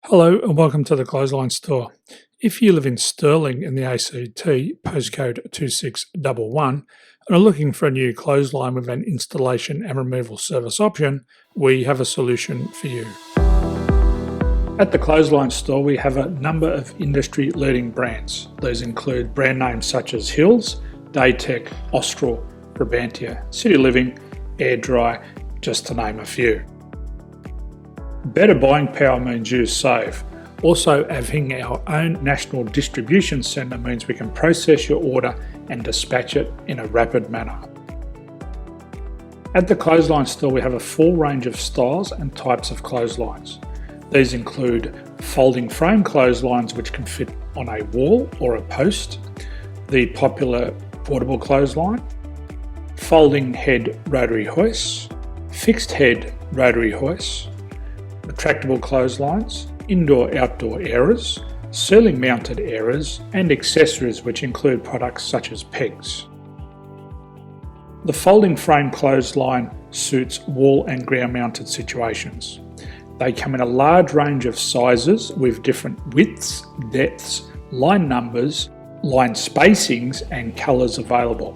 Hello and welcome to the Clothesline Store. If you live in Stirling in the ACT, postcode 2611, and are looking for a new clothesline with an installation and removal service option, we have a solution for you. At the Clothesline Store, we have a number of industry-leading brands. These include brand names such as Hills, Daytech, Austral, Brabantia, City Living, Air Dry, just to name a few. Better buying power means you save. Also, having our own national distribution centre means we can process your order and dispatch it in a rapid manner. At the Clothesline Store, we have a full range of styles and types of clotheslines. These include folding frame clotheslines which can fit on a wall or a post, the popular portable clothesline, folding head rotary hoists, fixed head rotary hoists, retractable clotheslines, indoor-outdoor airers, ceiling-mounted airers, and accessories which include products such as pegs. The folding frame clothesline suits wall and ground-mounted situations. They come in a large range of sizes with different widths, depths, line numbers, line spacings, and colours available.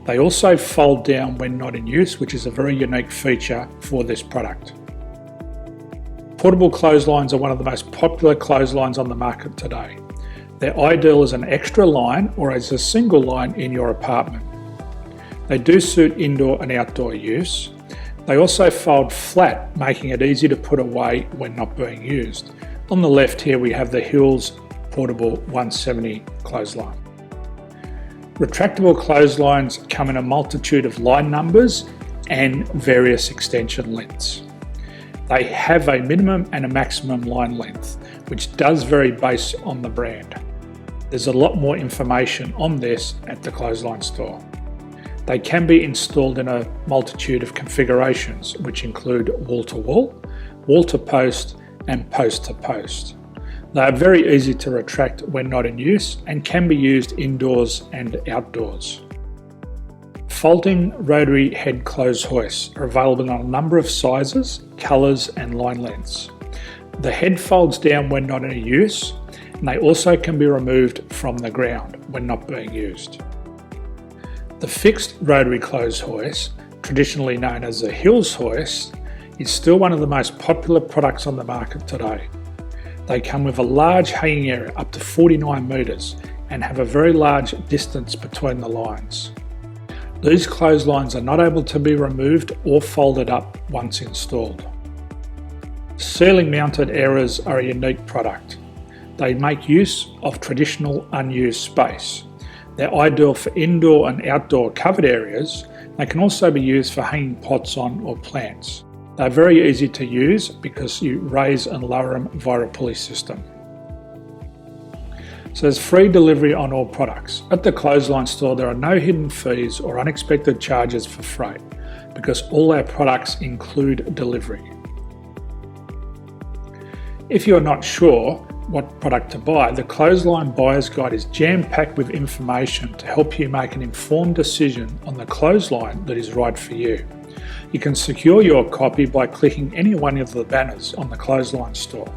They also fold down when not in use, which is a very unique feature for this product. Portable clotheslines are one of the most popular clotheslines on the market today. They're ideal as an extra line or as a single line in your apartment. They do suit indoor and outdoor use. They also fold flat, making it easy to put away when not being used. On the left here we have the Hills Portable 170 clothesline. Retractable clotheslines come in a multitude of line numbers and various extension lengths. They have a minimum and a maximum line length, which does vary based on the brand. There's a lot more information on this at the Clothesline Store. They can be installed in a multitude of configurations, which include wall-to-wall, wall-to-post, and post-to-post. They are very easy to retract when not in use and can be used indoors and outdoors. Folding rotary head clothes hoists are available in a number of sizes, colours and line lengths. The head folds down when not in use, and they also can be removed from the ground when not being used. The fixed rotary clothes hoist, traditionally known as the Hills hoist, is still one of the most popular products on the market today. They come with a large hanging area up to 49 metres and have a very large distance between the lines. These clotheslines are not able to be removed or folded up once installed. Ceiling mounted airers are a unique product. They make use of traditional unused space. They're ideal for indoor and outdoor covered areas. They can also be used for hanging pots on or plants. They're very easy to use because you raise and lower them via a pulley system. So there's free delivery on all products. At the Clothesline Store, there are no hidden fees or unexpected charges for freight because all our products include delivery. If you're not sure what product to buy, the Clothesline Buyer's Guide is jam-packed with information to help you make an informed decision on the clothesline that is right for you. You can secure your copy by clicking any one of the banners on the Clothesline Store.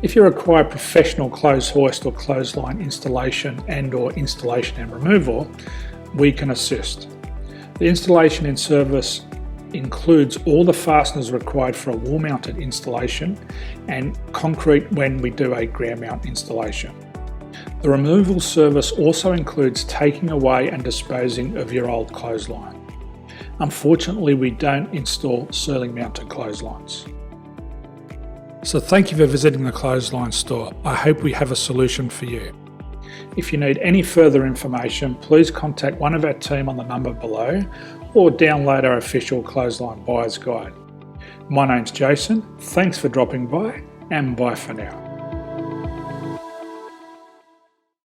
If you require professional clothes hoist or clothesline installation and/or installation and removal, we can assist. The installation and service includes all the fasteners required for a wall-mounted installation and concrete when we do a ground mount installation. The removal service also includes taking away and disposing of your old clothesline. Unfortunately, we don't install ceiling-mounted clotheslines. So thank you for visiting the Clothesline Store. I hope we have a solution for you. If you need any further information, please contact one of our team on the number below or download our official Clothesline Buyer's Guide. My name's Jason, thanks for dropping by and bye for now.